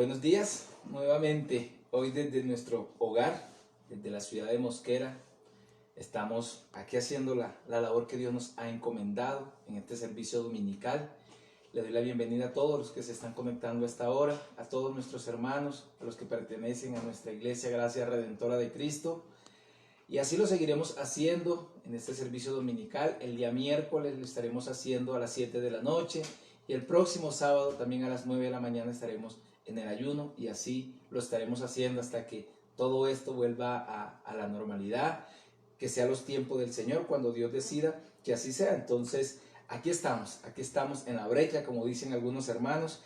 Buenos días, nuevamente, hoy desde nuestro hogar, desde la ciudad de Mosquera, estamos aquí haciendo la labor que Dios nos ha encomendado en este servicio dominical. Le doy la bienvenida a todos los que se están conectando a esta hora, a todos nuestros hermanos, a los que pertenecen a nuestra iglesia Gracia Redentora de Cristo. Y así lo seguiremos haciendo en este servicio dominical. El día miércoles lo estaremos haciendo a las 7 de la noche y el próximo sábado también a las 9 de la mañana estaremos en el ayuno, y así lo estaremos haciendo hasta que todo esto vuelva a la normalidad, que sea los tiempos del Señor, cuando Dios decida que así sea. Entonces aquí estamos en la brecha, como dicen algunos hermanos,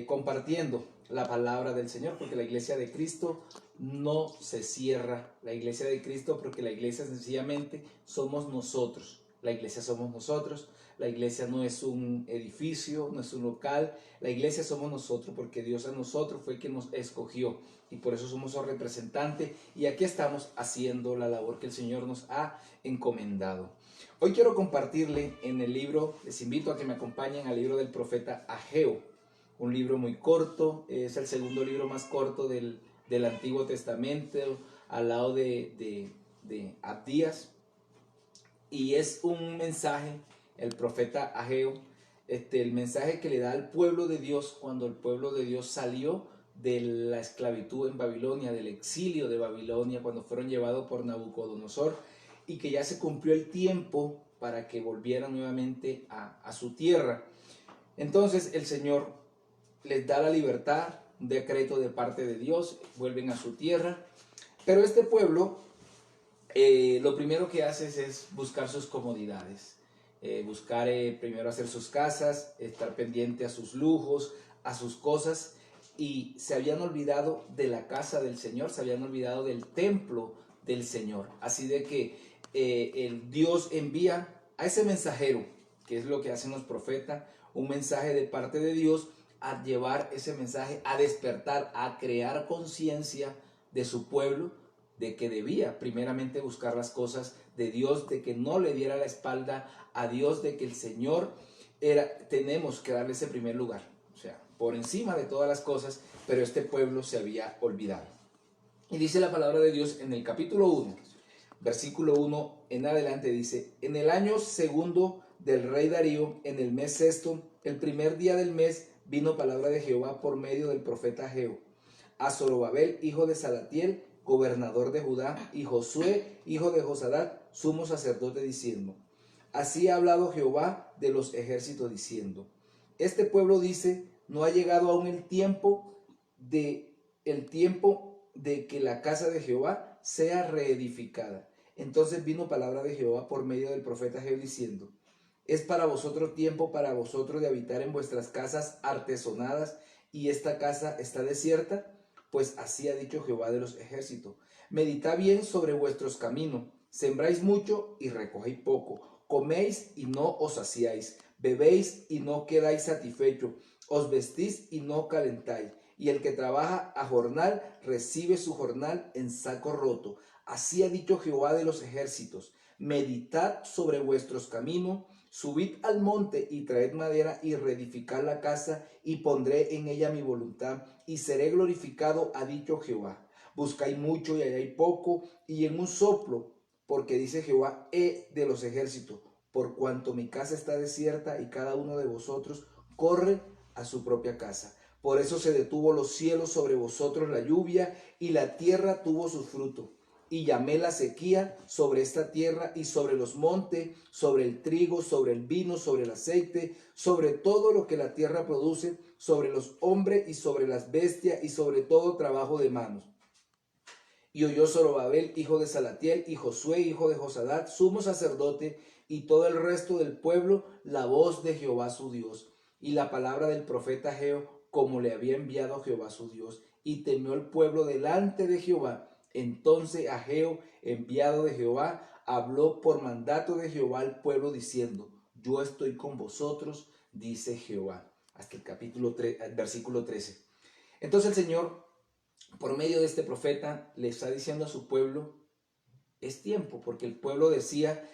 compartiendo la palabra del Señor, porque la iglesia de Cristo no se cierra. La iglesia de Cristo, porque la iglesia sencillamente somos nosotros. La iglesia somos nosotros. La iglesia no es un edificio, no es un local. La iglesia somos nosotros, porque Dios a nosotros fue quien nos escogió, y por eso somos su representante, y aquí estamos haciendo la labor que el Señor nos ha encomendado. Hoy quiero compartirle en el libro, les invito a que me acompañen al libro del profeta Ageo, un libro muy corto, es el segundo libro más corto del Antiguo Testamento, al lado de Abdías, y es un mensaje, el profeta Ageo, el mensaje que le da al pueblo de Dios cuando el pueblo de Dios salió de la esclavitud en Babilonia, del exilio de Babilonia, cuando fueron llevados por Nabucodonosor, y que ya se cumplió el tiempo para que volvieran nuevamente a su tierra. Entonces el Señor les da la libertad, un decreto de parte de Dios, vuelven a su tierra, pero este pueblo lo primero que hace es buscar sus comodidades, buscar primero hacer sus casas, estar pendiente a sus lujos, a sus cosas, y se habían olvidado de la casa del Señor, se habían olvidado del templo del Señor. Así de que el Dios envía a ese mensajero, que es lo que hacen los profetas, un mensaje de parte de Dios, a llevar ese mensaje, a despertar, a crear conciencia de su pueblo, de que debía primeramente buscar las cosas de Dios, de que no le diera la espalda a Dios, de que el Señor tenemos que darle ese primer lugar, o sea, por encima de todas las cosas, pero este pueblo se había olvidado. Y dice la palabra de Dios en el capítulo 1, versículo 1 en adelante, dice: en el año segundo del rey Darío, en el mes sexto, el primer día del mes, vino palabra de Jehová por medio del profeta Ageo a Zorobabel, hijo de Salatiel, gobernador de Judá, y Josué, hijo de Josadat, sumo sacerdote, diciendo: así ha hablado Jehová de los ejércitos, diciendo: este pueblo dice, no ha llegado aún el tiempo de que la casa de Jehová sea reedificada. Entonces vino palabra de Jehová por medio del profeta Ageo, diciendo: es para vosotros tiempo, para vosotros de habitar en vuestras casas artesonadas, y esta casa está desierta. Pues así ha dicho Jehová de los ejércitos: meditad bien sobre vuestros caminos, sembráis mucho y recogéis poco, coméis y no os saciáis, bebéis y no quedáis satisfechos, os vestís y no calentáis, y el que trabaja a jornal recibe su jornal en saco roto. Así ha dicho Jehová de los ejércitos: meditad sobre vuestros caminos, subid al monte y traed madera y reedificad la casa, y pondré en ella mi voluntad, y seré glorificado, ha dicho Jehová. Buscáis mucho y halláis poco, y en un soplo, porque dice Jehová de los ejércitos: por cuanto mi casa está desierta y cada uno de vosotros corre a su propia casa. Por eso se detuvo los cielos sobre vosotros la lluvia, y la tierra tuvo su fruto. Y llamé la sequía sobre esta tierra y sobre los montes, sobre el trigo, sobre el vino, sobre el aceite, sobre todo lo que la tierra produce, sobre los hombres y sobre las bestias y sobre todo trabajo de manos. Y oyó Zorobabel, hijo de Salatiel, y Josué, hijo de Josadat, sumo sacerdote, y todo el resto del pueblo, la voz de Jehová su Dios, y la palabra del profeta Ageo, como le había enviado Jehová su Dios. Y temió el pueblo delante de Jehová. Entonces Ageo, enviado de Jehová, habló por mandato de Jehová al pueblo, diciendo: yo estoy con vosotros, dice Jehová. Hasta el capítulo 3, versículo 13. Entonces el Señor, por medio de este profeta, le está diciendo a su pueblo: es tiempo, porque el pueblo decía: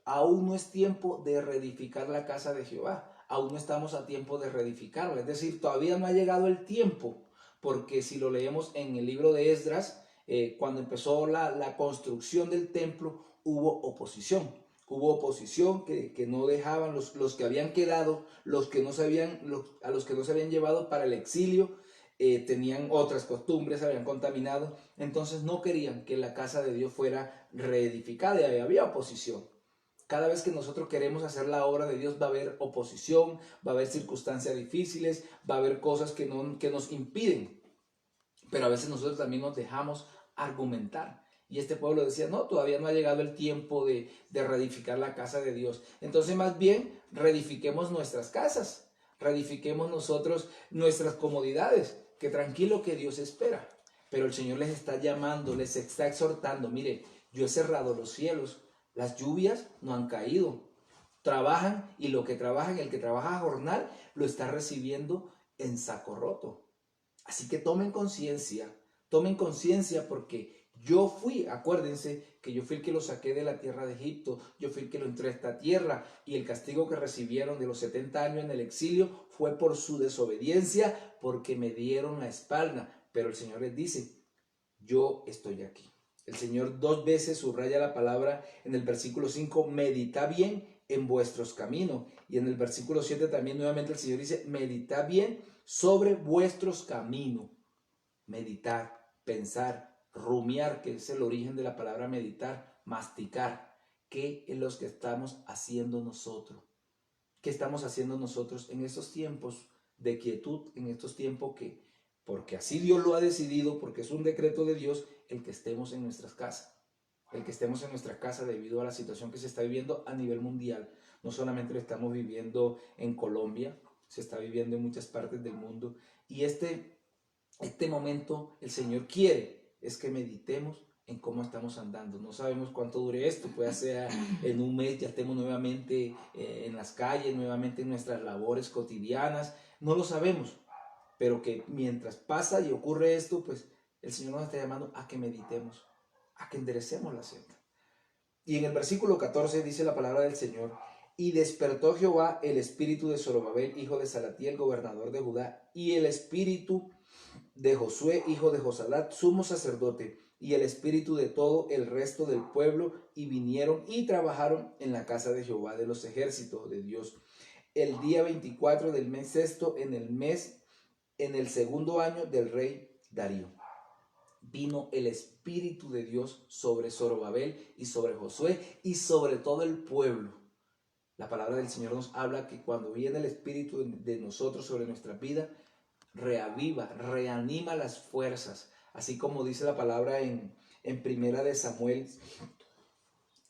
aún no es tiempo de reedificar la casa de Jehová, aún no estamos a tiempo de reedificarla, es decir, todavía no ha llegado el tiempo, porque si lo leemos en el libro de Esdras, cuando empezó la construcción del templo, hubo oposición. Hubo oposición que no dejaban los que habían quedado, a los que no se habían llevado para el exilio, tenían otras costumbres, habían contaminado, entonces no querían que la casa de Dios fuera reedificada y había oposición. Cada vez que nosotros queremos hacer la obra de Dios va a haber oposición, va a haber circunstancias difíciles, va a haber cosas que nos impiden, pero a veces nosotros también nos dejamos argumentar. Y este pueblo decía, no, todavía no ha llegado el tiempo de reedificar la casa de Dios. Entonces más bien reedifiquemos nuestras casas, reedifiquemos nosotros nuestras comodidades, que tranquilo que Dios espera. Pero el Señor les está llamando, les está exhortando, mire, yo he cerrado los cielos, las lluvias no han caído, trabajan y lo que trabajan, el que trabaja a jornal, lo está recibiendo en saco roto. Así que tomen conciencia porque yo fui, acuérdense que yo fui el que lo saqué de la tierra de Egipto, yo fui el que lo entré a esta tierra y el castigo que recibieron de los 70 años en el exilio fue por su desobediencia, porque me dieron la espalda. Pero el Señor les dice, yo estoy aquí. El Señor 2 veces subraya la palabra en el versículo 5, medita bien en vuestros caminos. Y en el versículo 7 también nuevamente el Señor dice, medita bien sobre vuestros caminos. Meditar, pensar, rumiar, que es el origen de la palabra meditar, masticar. ¿Qué es lo que estamos haciendo nosotros? ¿Qué estamos haciendo nosotros en estos tiempos de quietud, en estos tiempos que, porque así Dios lo ha decidido, porque es un decreto de Dios, el que estemos en nuestras casas? El que estemos en nuestra casa debido a la situación que se está viviendo a nivel mundial. No solamente lo estamos viviendo en Colombia, se está viviendo en muchas partes del mundo. Y este momento el Señor quiere es que meditemos en cómo estamos andando. No sabemos cuánto dure esto, puede ser en un mes ya estemos nuevamente en las calles, nuevamente en nuestras labores cotidianas, no lo sabemos, pero que mientras pasa y ocurre esto, pues el Señor nos está llamando a que meditemos, a que enderecemos la senda. Y en el versículo 14 dice la palabra del Señor, y despertó Jehová el espíritu de Zorobabel, hijo de Salatiel, gobernador de Judá, y el espíritu de Josué, hijo de Josadat, sumo sacerdote, y el espíritu de todo el resto del pueblo, y vinieron y trabajaron en la casa de Jehová de los ejércitos de Dios. El día 24 del mes sexto, en el segundo año del rey Darío, vino el espíritu de Dios sobre Zorobabel y sobre Josué y sobre todo el pueblo. La palabra del Señor nos habla que cuando viene el espíritu de nosotros sobre nuestra vida, reaviva, reanima las fuerzas, así como dice la palabra en Primera de Samuel,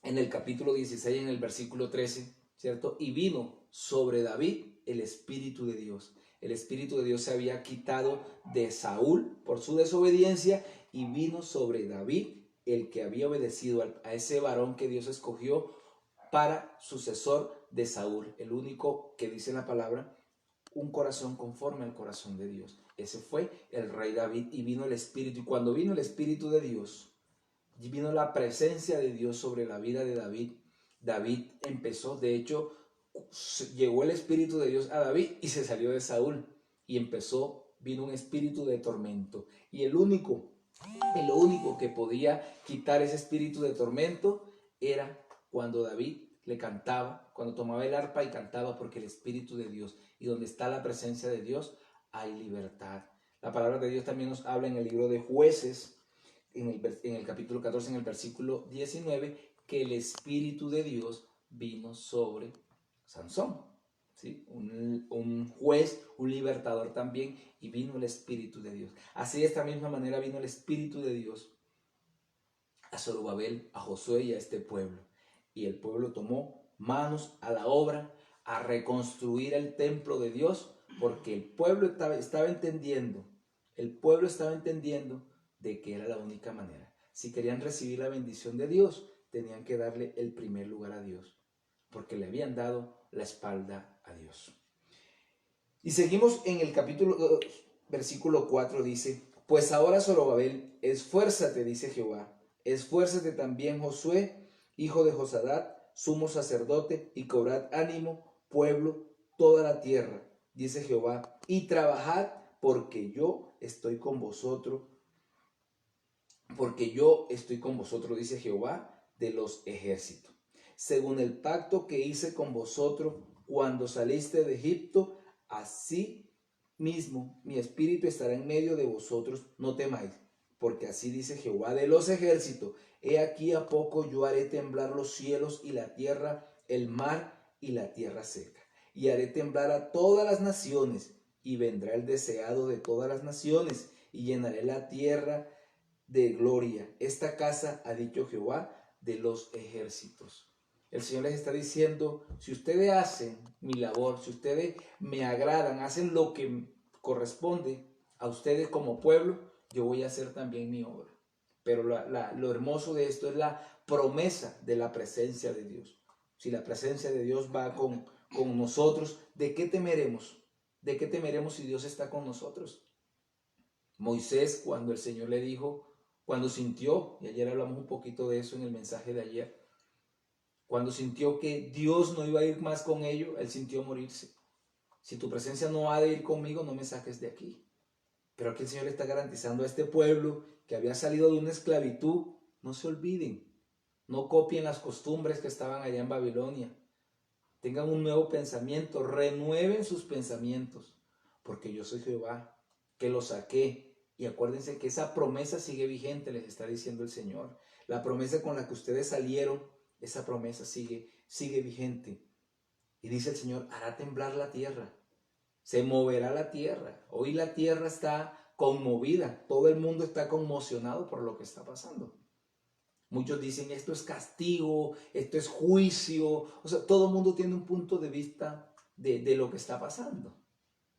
en el capítulo 16, en el versículo 13, ¿cierto? Y vino sobre David el Espíritu de Dios. El Espíritu de Dios se había quitado de Saúl por su desobediencia y vino sobre David, el que había obedecido a ese varón que Dios escogió para sucesor de Saúl, el único que dice la palabra, un corazón conforme al corazón de Dios. Ese fue el rey David y vino el Espíritu. Y cuando vino el Espíritu de Dios, y vino la presencia de Dios sobre la vida de David, David empezó, de hecho, llegó el Espíritu de Dios a David y se salió de Saúl. Y vino un espíritu de tormento. Y el único que podía quitar ese espíritu de tormento era cuando David le cantaba, cuando tomaba el arpa y cantaba, porque el Espíritu de Dios, y donde está la presencia de Dios, hay libertad. La palabra de Dios también nos habla en el libro de Jueces, en el capítulo 14, en el versículo 19, que el Espíritu de Dios vino sobre Sansón, ¿sí? Un juez, un libertador también, y vino el Espíritu de Dios. Así de esta misma manera vino el Espíritu de Dios a Zorobabel, a Josué y a este pueblo. Y el pueblo tomó manos a la obra, a reconstruir el templo de Dios, porque el pueblo estaba entendiendo de que era la única manera. Si querían recibir la bendición de Dios, tenían que darle el primer lugar a Dios, porque le habían dado la espalda a Dios. Y seguimos en el capítulo 2, versículo 4, dice, pues ahora Zorobabel, esfuérzate, dice Jehová, esfuérzate también Josué, hijo de Josadat, sumo sacerdote, y cobrad ánimo, pueblo, toda la tierra, dice Jehová, y trabajad porque yo estoy con vosotros, dice Jehová de los ejércitos. Según el pacto que hice con vosotros cuando saliste de Egipto, así mismo mi espíritu estará en medio de vosotros, no temáis, porque así dice Jehová de los ejércitos, he aquí a poco yo haré temblar los cielos y la tierra, el mar y la tierra seca, y haré temblar a todas las naciones, y vendrá el deseado de todas las naciones, y llenaré la tierra de gloria. Esta casa, ha dicho Jehová de los ejércitos. El Señor les está diciendo, si ustedes hacen mi labor, si ustedes me agradan, hacen lo que corresponde a ustedes como pueblo, yo voy a hacer también mi obra. Pero lo hermoso de esto es la promesa de la presencia de Dios. Si la presencia de Dios va con nosotros, ¿de qué temeremos? ¿De qué temeremos si Dios está con nosotros? Moisés, cuando el Señor le dijo, cuando sintió, y ayer hablamos un poquito de eso en el mensaje de ayer, cuando sintió que Dios no iba a ir más con ellos, él sintió morirse. Si tu presencia no ha de ir conmigo, no me saques de aquí. Pero aquí el Señor le está garantizando a este pueblo que había salido de una esclavitud, no se olviden, no copien las costumbres que estaban allá en Babilonia. Tengan un nuevo pensamiento, renueven sus pensamientos, porque yo soy Jehová, que los saqué. Y acuérdense que esa promesa sigue vigente, les está diciendo el Señor. La promesa con la que ustedes salieron, esa promesa sigue vigente. Y dice el Señor, hará temblar la tierra, se moverá la tierra. Hoy la tierra está conmovida, todo el mundo está conmocionado por lo que está pasando. Muchos dicen esto es castigo, esto es juicio, o sea, todo el mundo tiene un punto de vista de lo que está pasando.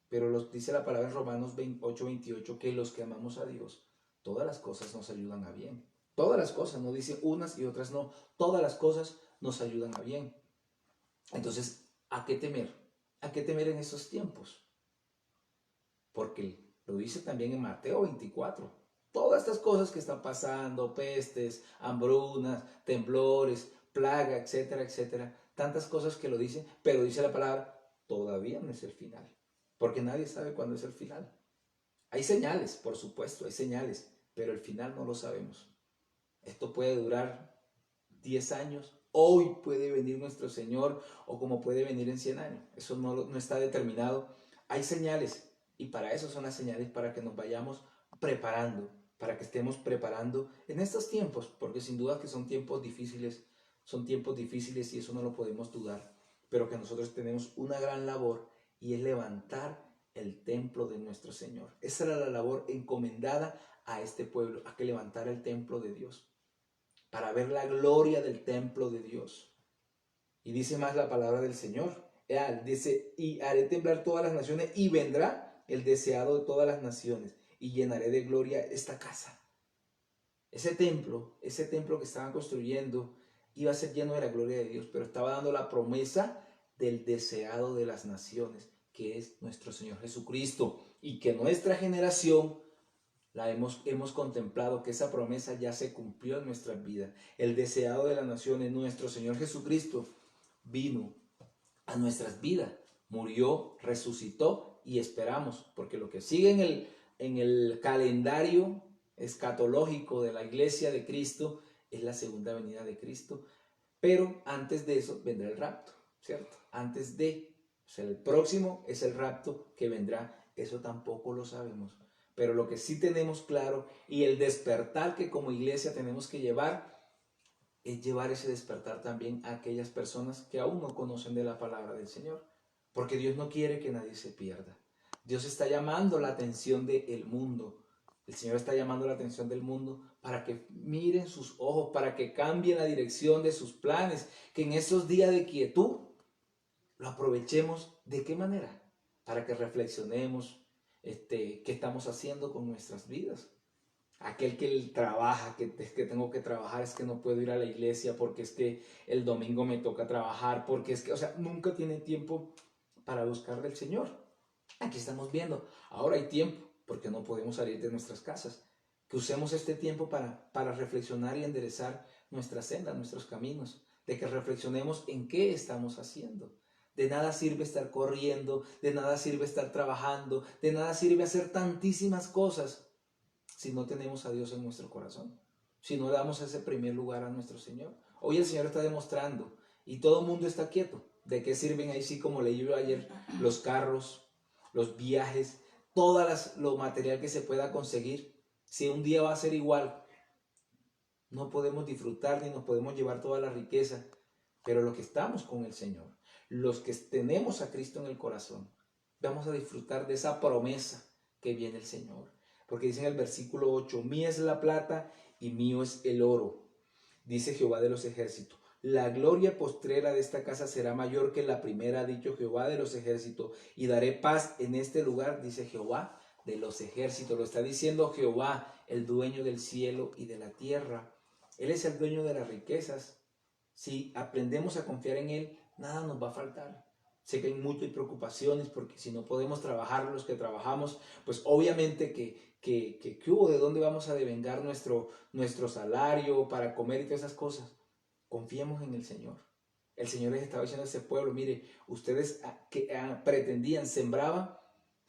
Pero dice la palabra en Romanos 8:28 que los que amamos a Dios, todas las cosas nos ayudan a bien. Todas las cosas, no dice unas y otras no, todas las cosas nos ayudan a bien. Entonces, ¿a qué temer? ¿A qué temer en estos tiempos? Porque lo dice también en Mateo 24. Todas estas cosas que están pasando, pestes, hambrunas, temblores, plaga, etcétera, etcétera, tantas cosas que lo dicen, pero dice la palabra, todavía no es el final, porque nadie sabe cuándo es el final. Hay señales, por supuesto, hay señales, pero el final no lo sabemos. Esto puede durar 10 años, hoy puede venir nuestro Señor, o como puede venir en 100 años, eso no está determinado. Hay señales, y para eso son las señales, para que nos vayamos preparando, para que estemos preparando en estos tiempos, porque sin duda que son tiempos difíciles y eso no lo podemos dudar, pero que nosotros tenemos una gran labor y es levantar el templo de nuestro Señor. Esa era la labor encomendada a este pueblo, a que levantara el templo de Dios, para ver la gloria del templo de Dios. Y dice más la palabra del Señor. Dice, y haré temblar todas las naciones y vendrá el deseado de todas las naciones y llenaré de gloria esta casa. Ese templo que estaban construyendo iba a ser lleno de la gloria de Dios, pero estaba dando la promesa del deseado de las naciones, que es nuestro Señor Jesucristo, y que nuestra generación hemos contemplado que esa promesa ya se cumplió en nuestras vidas. El deseado de las naciones, nuestro Señor Jesucristo, vino a nuestras vidas, murió, resucitó y esperamos, porque lo que sigue en el calendario escatológico de la iglesia de Cristo es la segunda venida de Cristo. Pero antes de eso vendrá el rapto, ¿cierto? O sea, el próximo es el rapto que vendrá. Eso tampoco lo sabemos. Pero lo que sí tenemos claro y el despertar que como iglesia tenemos que llevar es llevar ese despertar también a aquellas personas que aún no conocen de la palabra del Señor. Porque Dios no quiere que nadie se pierda. Dios está llamando la atención del mundo. El Señor está llamando la atención del mundo para que miren sus ojos, para que cambien la dirección de sus planes, que en esos días de quietud lo aprovechemos. ¿De qué manera? Para que reflexionemos qué estamos haciendo con nuestras vidas. Aquel que trabaja, que es que tengo que trabajar, es que no puedo ir a la iglesia porque es que el domingo me toca trabajar, porque es que, o sea, nunca tiene tiempo para buscar del Señor. Aquí estamos viendo, ahora hay tiempo porque no podemos salir de nuestras casas. Que usemos este tiempo para reflexionar y enderezar nuestra senda, nuestros caminos, de que reflexionemos en qué estamos haciendo, De nada sirve estar corriendo, de nada sirve estar trabajando, de nada sirve hacer tantísimas cosas si no tenemos a Dios en nuestro corazón, si no damos ese primer lugar a nuestro Señor. Hoy el Señor está demostrando y todo el mundo está quieto. ¿De qué sirven ahí sí, como leí yo ayer, los carros, los viajes, todo lo material que se pueda conseguir? Si un día va a ser igual, no podemos disfrutar ni nos podemos llevar toda la riqueza, pero los que estamos con el Señor, los que tenemos a Cristo en el corazón, vamos a disfrutar de esa promesa que viene el Señor. Porque dice en el versículo 8, mía es la plata y mío es el oro, dice Jehová de los ejércitos. La gloria postrera de esta casa será mayor que la primera, ha dicho Jehová de los ejércitos, y daré paz en este lugar, dice Jehová de los ejércitos. Lo está diciendo Jehová, el dueño del cielo y de la tierra. Él es el dueño de las riquezas. Si aprendemos a confiar en Él, nada nos va a faltar. Sé que hay muchas preocupaciones porque si no podemos trabajar los que trabajamos, pues obviamente que hubo, de dónde vamos a devengar nuestro salario para comer y todas esas cosas. Confiemos en el Señor. El Señor les estaba diciendo a ese pueblo, mire, ustedes pretendían, sembraban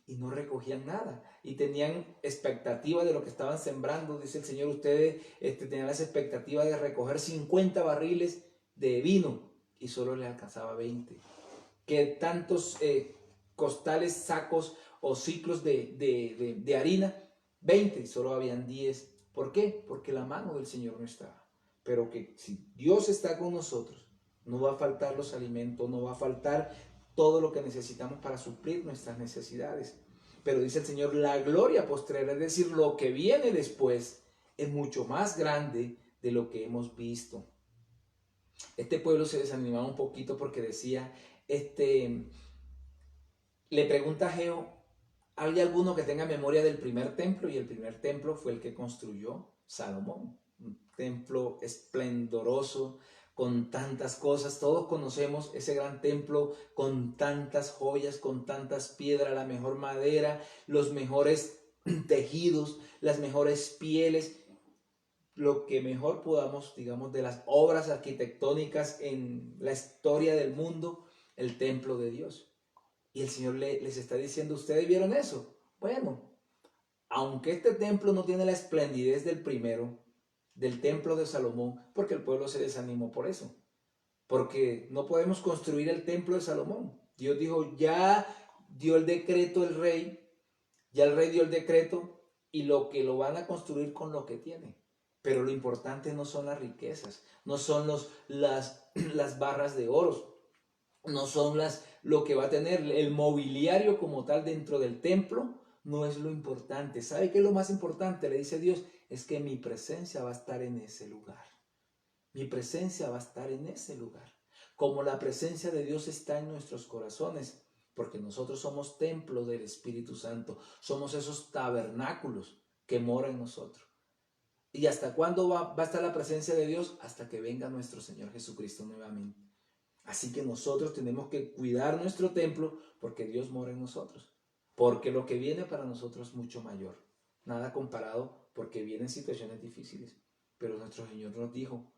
y no recogían nada. Y tenían expectativa de lo que estaban sembrando. Dice el Señor, ustedes tenían las expectativas de recoger 50 barriles de vino y solo les alcanzaba 20. Que tantos costales, sacos o ciclos de harina, 20 y solo habían 10. ¿Por qué? Porque la mano del Señor no estaba. Pero que si Dios está con nosotros, no va a faltar los alimentos, no va a faltar todo lo que necesitamos para suplir nuestras necesidades. Pero dice el Señor, la gloria postrera, es decir, lo que viene después, es mucho más grande de lo que hemos visto. Este pueblo se desanimaba un poquito porque decía, le pregunta a Geo, ¿hay alguno que tenga memoria del primer templo? Y el primer templo fue el que construyó Salomón. Un templo esplendoroso, con tantas cosas. Todos conocemos ese gran templo con tantas joyas, con tantas piedras, la mejor madera, los mejores tejidos, las mejores pieles, lo que mejor podamos, digamos, de las obras arquitectónicas en la historia del mundo, el templo de Dios. Y el Señor les está diciendo, ¿ustedes vieron eso? Bueno, aunque este templo no tiene la esplendidez del primero, del templo de Salomón, porque el pueblo se desanimó por eso. Porque no podemos construir el templo de Salomón. Dios dijo, ya dio el decreto el rey, ya el rey dio el decreto y lo van a construir con lo que tiene. Pero lo importante no son las riquezas, no son las barras de oro, no son lo que va a tener el mobiliario como tal dentro del templo, no es lo importante. ¿Sabe qué es lo más importante? Le dice Dios, es que mi presencia va a estar en ese lugar. Mi presencia va a estar en ese lugar. Como la presencia de Dios está en nuestros corazones, porque nosotros somos templo del Espíritu Santo, somos esos tabernáculos que moran en nosotros. ¿Y hasta cuándo va a estar la presencia de Dios? Hasta que venga nuestro Señor Jesucristo nuevamente. Así que nosotros tenemos que cuidar nuestro templo porque Dios mora en nosotros. Porque lo que viene para nosotros es mucho mayor. Nada comparado porque vienen situaciones difíciles. Pero nuestro Señor nos dijo,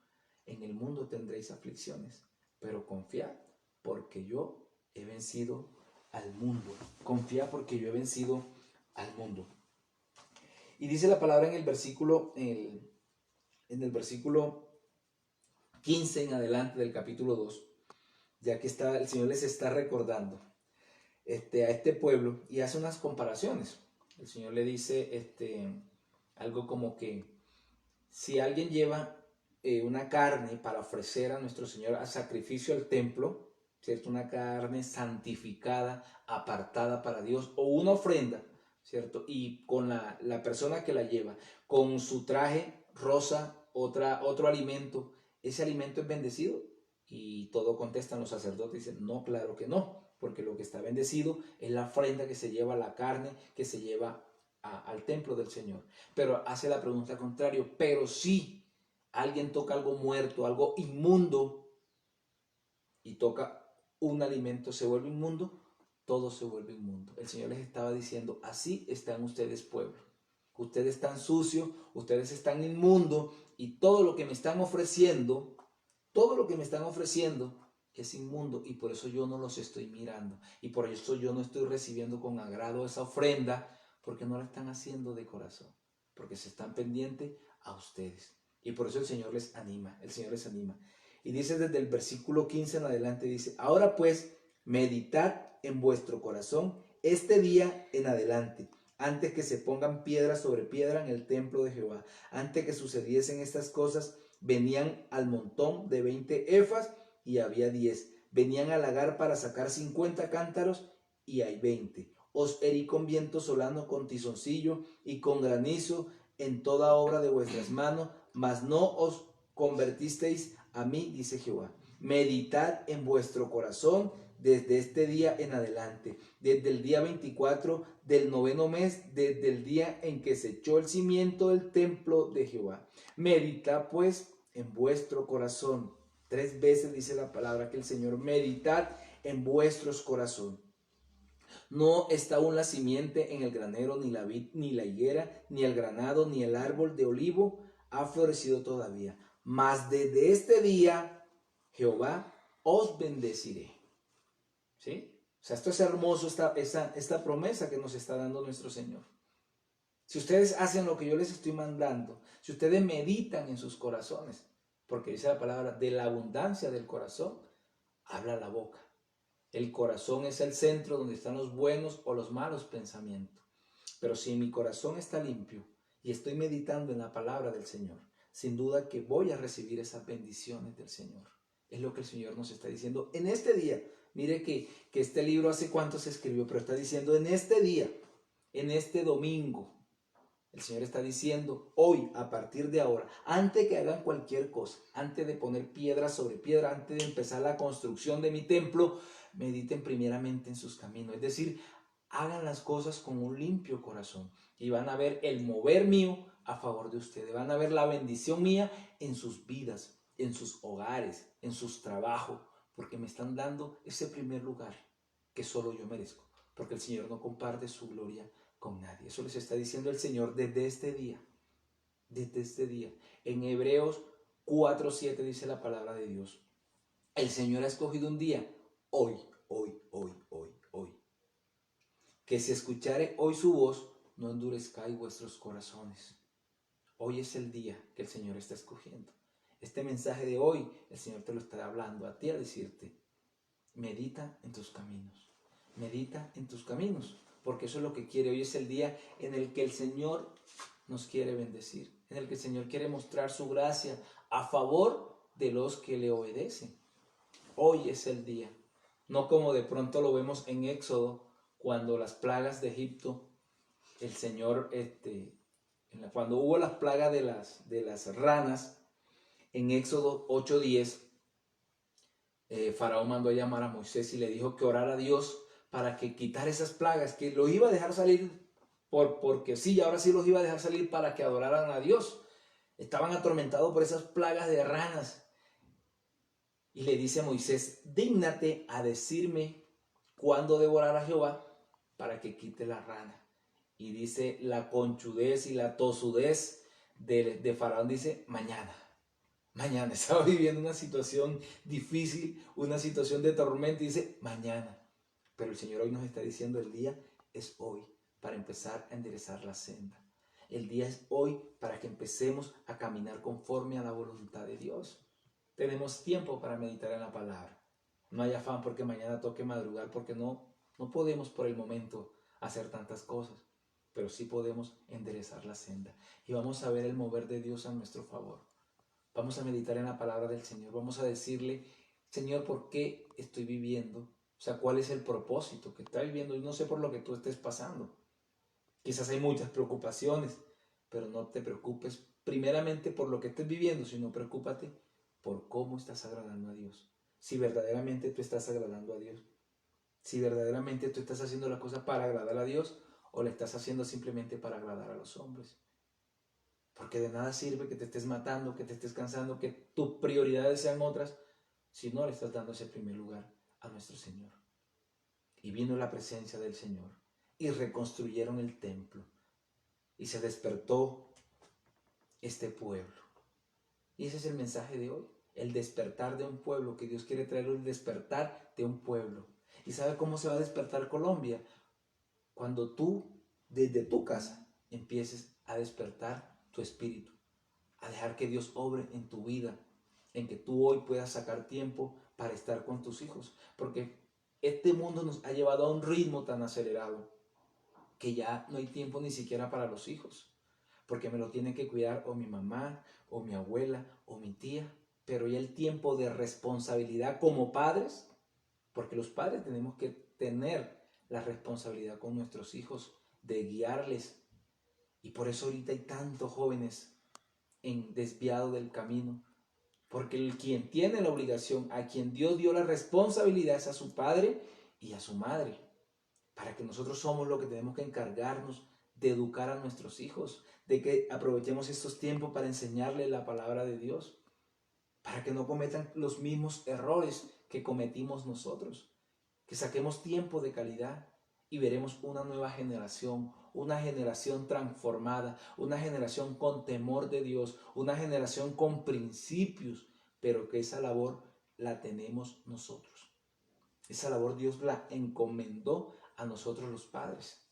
en el mundo tendréis aflicciones, pero confiad porque yo he vencido al mundo. Confía porque yo he vencido al mundo. Y dice la palabra en el versículo 15 en adelante del capítulo 2, ya que el Señor les está recordando a este pueblo y hace unas comparaciones. El Señor le dice algo como que si alguien lleva una carne para ofrecer a nuestro Señor a sacrificio al templo, ¿cierto? Una carne santificada, apartada para Dios, o una ofrenda, ¿cierto? Y con la persona que la lleva, con su traje rosa, otro alimento, ¿ese alimento es bendecido? Y todo contestan los sacerdotes, dicen, no, claro que no, porque lo que está bendecido es la ofrenda que se lleva, la carne que se lleva al templo del Señor. Pero hace la pregunta contraria, pero si alguien toca algo muerto, algo inmundo, y toca un alimento, se vuelve inmundo, todo se vuelve inmundo. El Señor les estaba diciendo, así están ustedes, pueblo. Ustedes están sucios, ustedes están inmundos, y todo lo que me están ofreciendo, es inmundo y por eso yo no los estoy mirando. Y por eso yo no estoy recibiendo con agrado esa ofrenda, porque no la están haciendo de corazón, porque se están pendientes a ustedes. Y por eso el Señor les anima, el Señor les anima. Y dice desde el versículo 15 en adelante, dice, ahora pues, meditad en vuestro corazón este día en adelante, antes que se pongan piedra sobre piedra en el templo de Jehová. Antes que sucediesen estas cosas, venían al montón de 20 efas y había 10. Venían al lagar para sacar 50 cántaros y hay 20. Os herí con viento solano, con tizoncillo y con granizo en toda obra de vuestras manos, mas no os convertisteis a mí, dice Jehová. Meditad en vuestro corazón desde este día en adelante, desde el día 24 del noveno mes, desde el día en que se echó el cimiento del templo de Jehová. Meditad pues en vuestro corazón. 3 veces dice la palabra que el Señor, meditad en vuestros corazones. No está aún la simiente en el granero, ni la vid, ni la higuera, ni el granado, ni el árbol de olivo ha florecido todavía. Mas desde este día, Jehová, os bendeciré. ¿Sí? O sea, esto es hermoso, esta promesa que nos está dando nuestro Señor. Si ustedes hacen lo que yo les estoy mandando, si ustedes meditan en sus corazones, porque dice la palabra, de la abundancia del corazón, habla la boca. El corazón es el centro donde están los buenos o los malos pensamientos. Pero si mi corazón está limpio y estoy meditando en la palabra del Señor, sin duda que voy a recibir esas bendiciones del Señor. Es lo que el Señor nos está diciendo en este día. Mire que este libro hace cuánto se escribió, pero está diciendo en este día, en este domingo. El Señor está diciendo hoy, a partir de ahora, antes que hagan cualquier cosa, antes de poner piedra sobre piedra, antes de empezar la construcción de mi templo, mediten primeramente en sus caminos. Es decir, hagan las cosas con un limpio corazón y van a ver el mover mío a favor de ustedes. Van a ver la bendición mía en sus vidas, en sus hogares, en sus trabajos, porque me están dando ese primer lugar que solo yo merezco, porque el Señor no comparte su gloria con nadie. Eso les está diciendo el Señor desde este día. Desde este día. En Hebreos 4:7 dice la palabra de Dios. El Señor ha escogido un día. Hoy. Que si escuchare hoy su voz, no endurezcáis vuestros corazones. Hoy es el día que el Señor está escogiendo. Este mensaje de hoy, el Señor te lo está hablando a ti, a decirte, medita en tus caminos. Medita en tus caminos, porque eso es lo que quiere. Hoy es el día en el que el Señor nos quiere bendecir, en el que el Señor quiere mostrar su gracia a favor de los que le obedecen. Hoy es el día, no como de pronto lo vemos en Éxodo, cuando las plagas de Egipto, el Señor, cuando hubo las plagas de las ranas, en Éxodo 8:10, Faraón mandó a llamar a Moisés y le dijo que orara a Dios para que quitara esas plagas, que lo iba a dejar salir porque sí, ahora sí los iba a dejar salir para que adoraran a Dios. Estaban atormentados por esas plagas de ranas. Y le dice a Moisés, dígnate a decirme cuándo devorar a Jehová para que quite la rana. Y dice la conchudez y la tosudez de Faraón, dice mañana. Mañana estaba viviendo una situación difícil, una situación de tormenta y dice mañana. Pero el Señor hoy nos está diciendo el día es hoy para empezar a enderezar la senda. El día es hoy para que empecemos a caminar conforme a la voluntad de Dios. Tenemos tiempo para meditar en la palabra. No hay afán porque mañana toque madrugar, porque no podemos por el momento hacer tantas cosas, pero sí podemos enderezar la senda y vamos a ver el mover de Dios a nuestro favor. Vamos a meditar en la palabra del Señor. Vamos a decirle, Señor, ¿por qué estoy viviendo? O sea, ¿cuál es el propósito que está viviendo? Y no sé por lo que tú estés pasando. Quizás hay muchas preocupaciones, pero no te preocupes primeramente por lo que estés viviendo, sino preocúpate por cómo estás agradando a Dios. Si verdaderamente tú estás agradando a Dios. Si verdaderamente tú estás haciendo la cosa para agradar a Dios o le estás haciendo simplemente para agradar a los hombres. Porque de nada sirve que te estés matando, que te estés cansando, que tus prioridades sean otras, si no le estás dando ese primer lugar a nuestro Señor. Y vino la presencia del Señor y reconstruyeron el templo y se despertó este pueblo. Y ese es el mensaje de hoy. el despertar de un pueblo, que Dios quiere traer el despertar de un pueblo. ¿Y sabe cómo se va a despertar Colombia? Cuando tú, desde tu casa, empieces a despertar tu espíritu, a dejar que Dios obre en tu vida, en que tú hoy puedas sacar tiempo para estar con tus hijos. Porque este mundo nos ha llevado a un ritmo tan acelerado que ya no hay tiempo ni siquiera para los hijos, porque me lo tienen que cuidar o mi mamá, o mi abuela, o mi tía. Pero ya el tiempo de responsabilidad como padres, porque los padres tenemos que tener la responsabilidad con nuestros hijos, de guiarles. Y por eso ahorita hay tantos jóvenes desviados del camino, porque quien tiene la obligación, a quien Dios dio la responsabilidad, es a su padre y a su madre, para que nosotros somos los que tenemos que encargarnos de educar a nuestros hijos, de que aprovechemos estos tiempos para enseñarles la palabra de Dios, para que no cometan los mismos errores que cometimos nosotros, que saquemos tiempo de calidad y veremos una generación transformada, una generación con temor de Dios, una generación con principios, pero que esa labor la tenemos nosotros. Esa labor Dios la encomendó a nosotros los padres.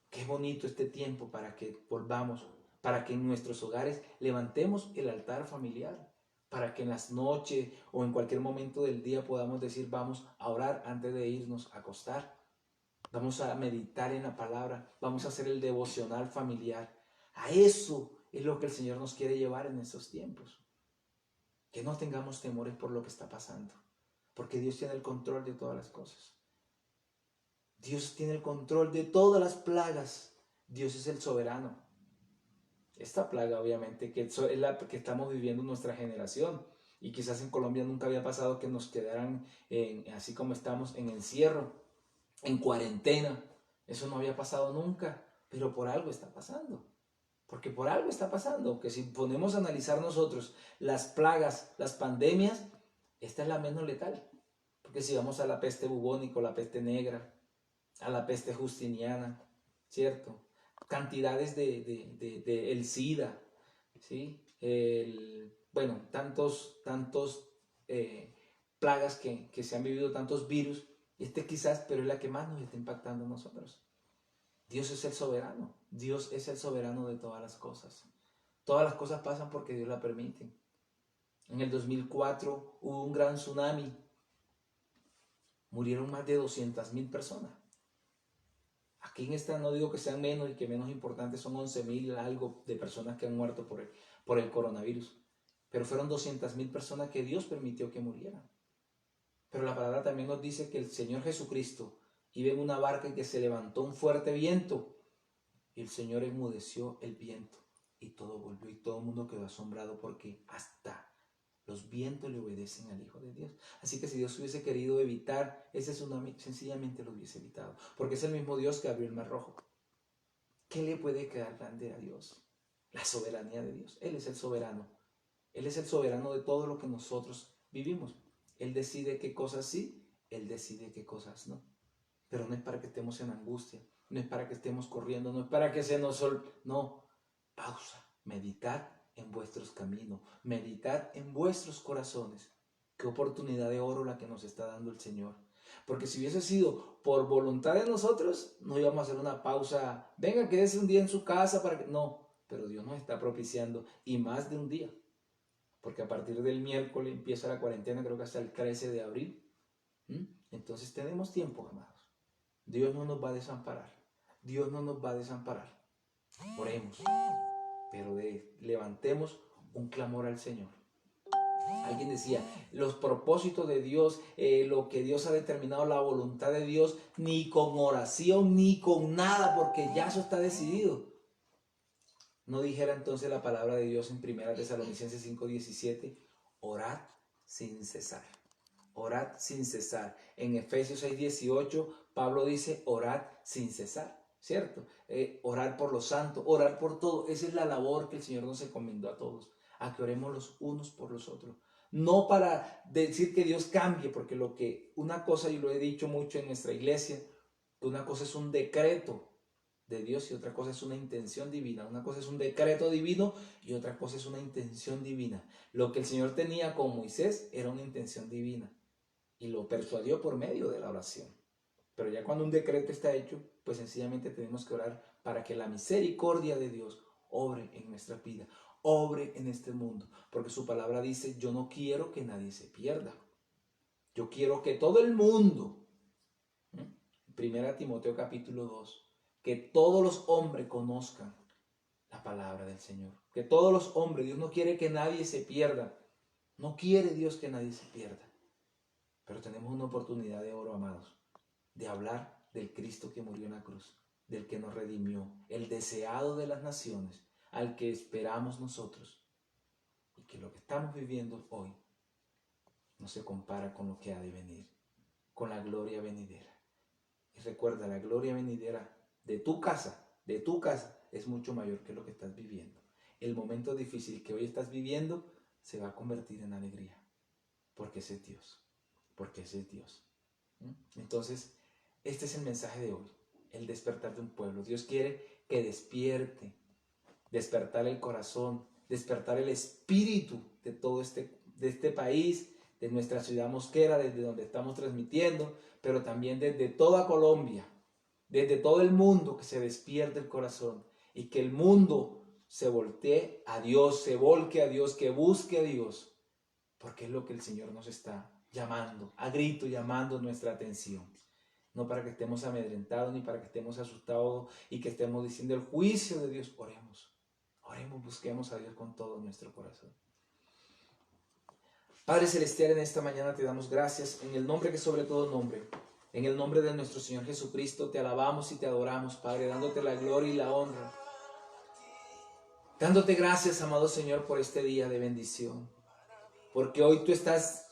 Qué bonito este tiempo para que volvamos, para que en nuestros hogares levantemos el altar familiar, para que en las noches o en cualquier momento del día podamos decir, vamos a orar antes de irnos a acostar, vamos a meditar en la palabra, vamos a hacer el devocional familiar. A eso es lo que el Señor nos quiere llevar en estos tiempos. Que no tengamos temores por lo que está pasando, porque Dios tiene el control de todas las cosas. Dios tiene el control de todas las plagas. Dios es el soberano. Esta plaga, obviamente, que es la que estamos viviendo en nuestra generación. Y quizás en Colombia nunca había pasado que nos quedaran, así como estamos, en encierro, en cuarentena. Eso no había pasado nunca, pero por algo está pasando. Porque por algo está pasando. Que si ponemos a analizar nosotros las plagas, las pandemias, esta es la menos letal. Porque si vamos a la peste bubónica, la peste negra, a la peste justiniana, ¿cierto? Cantidades de el SIDA, ¿sí? Bueno, tantos plagas que se han vivido, tantos virus. Este quizás, pero es la que más nos está impactando a nosotros. Dios es el soberano. Dios es el soberano de todas las cosas. Todas las cosas pasan porque Dios la permite. En el 2004 hubo un gran tsunami. Murieron más de 200,000 personas. Aquí en esta no digo que sean menos y que menos importantes, son 11,000 algo de personas que han muerto por el coronavirus. Pero fueron 200,000 personas que Dios permitió que murieran. Pero la palabra también nos dice que el Señor Jesucristo iba en una barca y que se levantó un fuerte viento. Y el Señor enmudeció el viento y todo volvió y todo el mundo quedó asombrado porque hasta los vientos le obedecen al Hijo de Dios. Así que si Dios hubiese querido evitar ese tsunami, sencillamente lo hubiese evitado. Porque es el mismo Dios que abrió el Mar Rojo. ¿Qué le puede quedar grande a Dios? La soberanía de Dios. Él es el soberano. Él es el soberano de todo lo que nosotros vivimos. Él decide qué cosas sí, Él decide qué cosas no. Pero no es para que estemos en angustia, no es para que estemos corriendo, no es para que se nos... No, pausa, meditad en vuestros caminos, meditad en vuestros corazones. Qué oportunidad de oro la que nos está dando el Señor. Porque si hubiese sido por voluntad de nosotros, no íbamos a hacer una pausa. Venga, quédese un día en su casa para que... No, pero Dios nos está propiciando y más de un día. Porque a partir del miércoles empieza la cuarentena, creo que hasta el 13 de abril. Entonces tenemos tiempo, amados. Dios no nos va a desamparar. Dios no nos va a desamparar. Oremos, pero levantemos un clamor al Señor. Alguien decía, los propósitos de Dios, lo que Dios ha determinado, la voluntad de Dios, ni con oración, ni con nada, porque ya eso está decidido. No dijera entonces la palabra de Dios en 1 Tesalonicenses 5:17, orad sin cesar. Orad sin cesar. En Efesios 6:18, Pablo dice, orad sin cesar, ¿cierto? Orar por los santos, orar por todo. Esa es la labor que el Señor nos encomendó a todos, a que oremos los unos por los otros. No para decir que Dios cambie, porque una cosa, y lo he dicho mucho en nuestra iglesia, que una cosa es un decreto de Dios y otra cosa es una intención divina. Una cosa es un decreto divino y otra cosa es una intención divina. Lo que el Señor tenía con Moisés era una intención divina y lo persuadió por medio de la oración. Pero ya cuando un decreto está hecho, pues sencillamente tenemos que orar para que la misericordia de Dios obre en nuestra vida, obre en este mundo. Porque su palabra dice, yo no quiero que nadie se pierda. Yo quiero que todo el mundo, Primera Timoteo capítulo 2, que todos los hombres conozcan la palabra del Señor. Que todos los hombres, Dios no quiere que nadie se pierda. No quiere Dios que nadie se pierda. Pero tenemos una oportunidad de oro, amados, de hablar del Cristo que murió en la cruz, del que nos redimió, el deseado de las naciones, al que esperamos nosotros. Y que lo que estamos viviendo hoy no se compara con lo que ha de venir, con la gloria venidera. Y recuerda, la gloria venidera de tu casa, es mucho mayor que lo que estás viviendo. El momento difícil que hoy estás viviendo se va a convertir en alegría, porque ese es Dios, porque ese es Dios. Entonces, este es el mensaje de hoy, el despertar de un pueblo. Dios quiere que despierte, despertar el corazón, despertar el espíritu de todo de este país, de nuestra ciudad mosquera, desde donde estamos transmitiendo, pero también desde toda Colombia, desde todo el mundo, que se despierte el corazón y que el mundo se voltee a Dios, se volque a Dios, que busque a Dios, porque es lo que el Señor nos está llamando, a grito llamando nuestra atención. No para que estemos amedrentados ni para que estemos asustados y que estemos diciendo el juicio de Dios. Oremos, busquemos a Dios con todo nuestro corazón. Padre Celestial, en esta mañana te damos gracias en el nombre que sobre todo nombre, en el nombre de nuestro Señor Jesucristo. Te alabamos y te adoramos, Padre, dándote la gloria y la honra. Dándote gracias, amado Señor, por este día de bendición. Porque hoy tú estás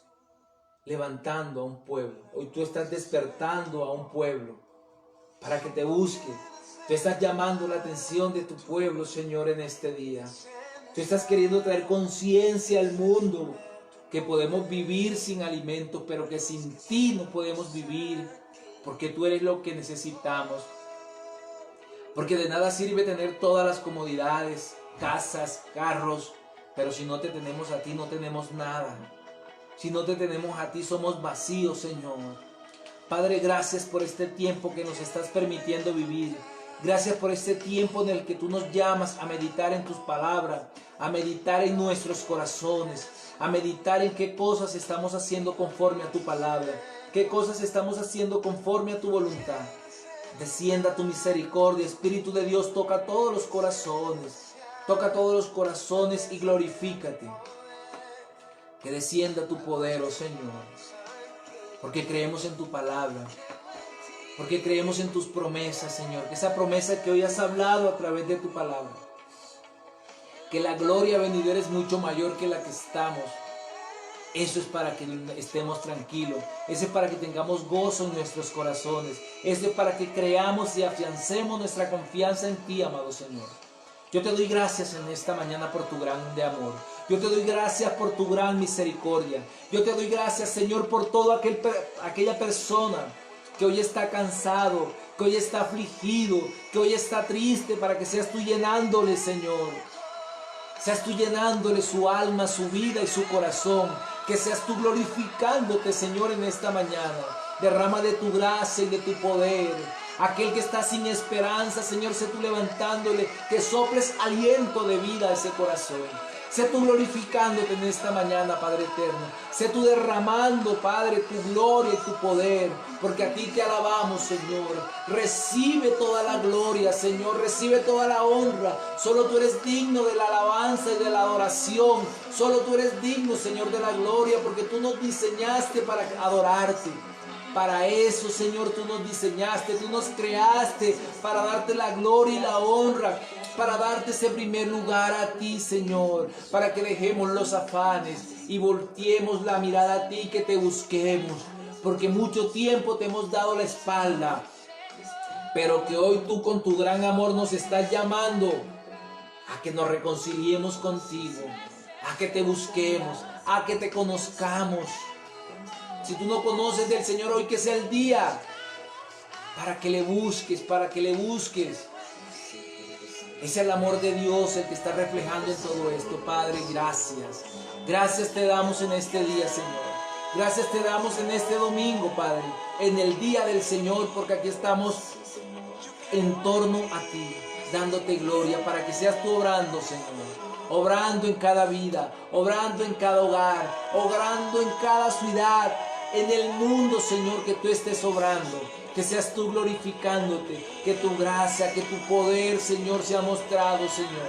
levantando a un pueblo. Hoy tú estás despertando a un pueblo para que te busque. Tú estás llamando la atención de tu pueblo, Señor, en este día. Tú estás queriendo traer conciencia al mundo que podemos vivir sin alimentos, pero que sin ti no podemos vivir, porque tú eres lo que necesitamos. Porque de nada sirve tener todas las comodidades, casas, carros, pero si no te tenemos a ti, no tenemos nada. Si no te tenemos a ti, somos vacíos, Señor. Padre, gracias por este tiempo que nos estás permitiendo vivir. Gracias por este tiempo en el que tú nos llamas a meditar en tus palabras, a meditar en nuestros corazones, a meditar en qué cosas estamos haciendo conforme a tu palabra, qué cosas estamos haciendo conforme a tu voluntad. Descienda tu misericordia, Espíritu de Dios, toca todos los corazones y glorifícate. Que descienda tu poder, oh Señor, porque creemos en tu palabra, porque creemos en tus promesas, Señor, que esa promesa que hoy has hablado a través de tu palabra, que la gloria venidera es mucho mayor que la que estamos. Eso es para que estemos tranquilos, eso es para que tengamos gozo en nuestros corazones, eso es para que creamos y afiancemos nuestra confianza en ti, amado Señor. Yo te doy gracias en esta mañana por tu grande amor. Yo te doy gracias por tu gran misericordia. Yo te doy gracias, Señor, por toda aquella persona que hoy está cansado, que hoy está afligido, que hoy está triste, para que seas tú llenándole, Señor. Seas tú llenándole su alma, su vida y su corazón. Que seas tú glorificándote, Señor, en esta mañana. Derrama de tu gracia y de tu poder. Aquel que está sin esperanza, Señor, sé tú levantándole, que soples aliento de vida a ese corazón. Sé tú glorificándote en esta mañana, Padre eterno. Sé tú derramando, Padre, tu gloria y tu poder, porque a ti te alabamos, Señor. Recibe toda la gloria, Señor. Recibe toda la honra. Solo tú eres digno de la alabanza y de la adoración. Solo tú eres digno, Señor, de la gloria, porque tú nos diseñaste para adorarte. Para eso, Señor, tú nos diseñaste, tú nos creaste para darte la gloria y la honra, para darte ese primer lugar a ti, Señor, para que dejemos los afanes y volteemos la mirada a ti, que te busquemos, porque mucho tiempo te hemos dado la espalda, pero que hoy tú con tu gran amor nos estás llamando a que nos reconciliemos contigo, a que te busquemos, a que te conozcamos. Si tú no conoces del Señor, hoy que sea el día para que le busques, Es el amor de Dios el que está reflejando en todo esto. Padre, gracias. Gracias te damos en este día, Señor. Gracias te damos en este domingo, Padre, en el día del Señor, porque aquí estamos en torno a ti, dándote gloria para que seas tú obrando, Señor. Obrando en cada vida, obrando en cada hogar, obrando en cada ciudad, en el mundo, Señor, que tú estés obrando. Que seas tú glorificándote, que tu gracia, que tu poder, Señor, sea mostrado, Señor,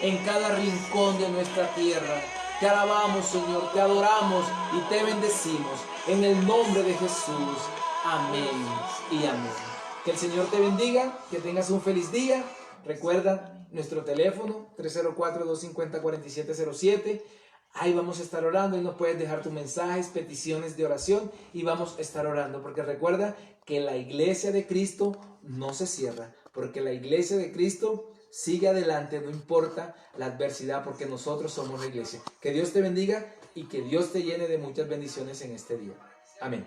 en cada rincón de nuestra tierra. Te alabamos, Señor, te adoramos y te bendecimos. En el nombre de Jesús. Amén y amén. Que el Señor te bendiga, que tengas un feliz día. Recuerda nuestro teléfono 304-250-4707. Ahí vamos a estar orando y nos puedes dejar tus mensajes, peticiones de oración y vamos a estar orando. Porque recuerda que la iglesia de Cristo no se cierra. Porque la iglesia de Cristo sigue adelante, no importa la adversidad, porque nosotros somos la iglesia. Que Dios te bendiga y que Dios te llene de muchas bendiciones en este día. Amén.